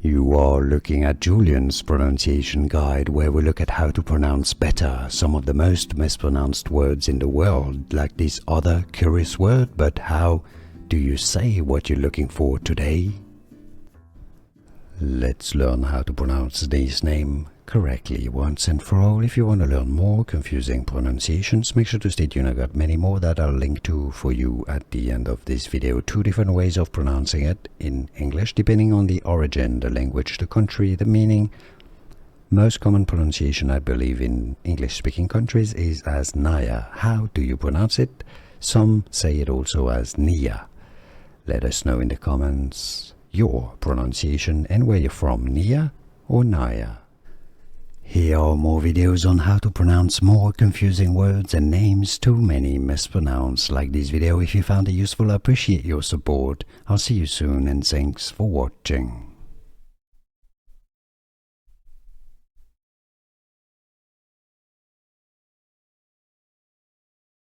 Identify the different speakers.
Speaker 1: You are looking at Julian's pronunciation guide, where we look at how to pronounce better some of the most mispronounced words in the world, like this other curious word. But how do you say what you're looking for today? Let's learn how to pronounce this name correctly once and for all. If you want to learn more confusing pronunciations, make sure to stay tuned. I got many more that I'll link to for you at the end of this video. 2 different ways of pronouncing it in English, depending on the origin, the language, the country, the meaning. Most common pronunciation, I believe, in English-speaking countries is as Naya. How do you pronounce it? Some say it also as Nia. Let us know in the comments your pronunciation and where you're from, Nia or Naya. Here are more videos on how to pronounce more confusing words and names too many mispronounced. Like this video if you found it useful. I appreciate your support. I'll see you soon and thanks for watching.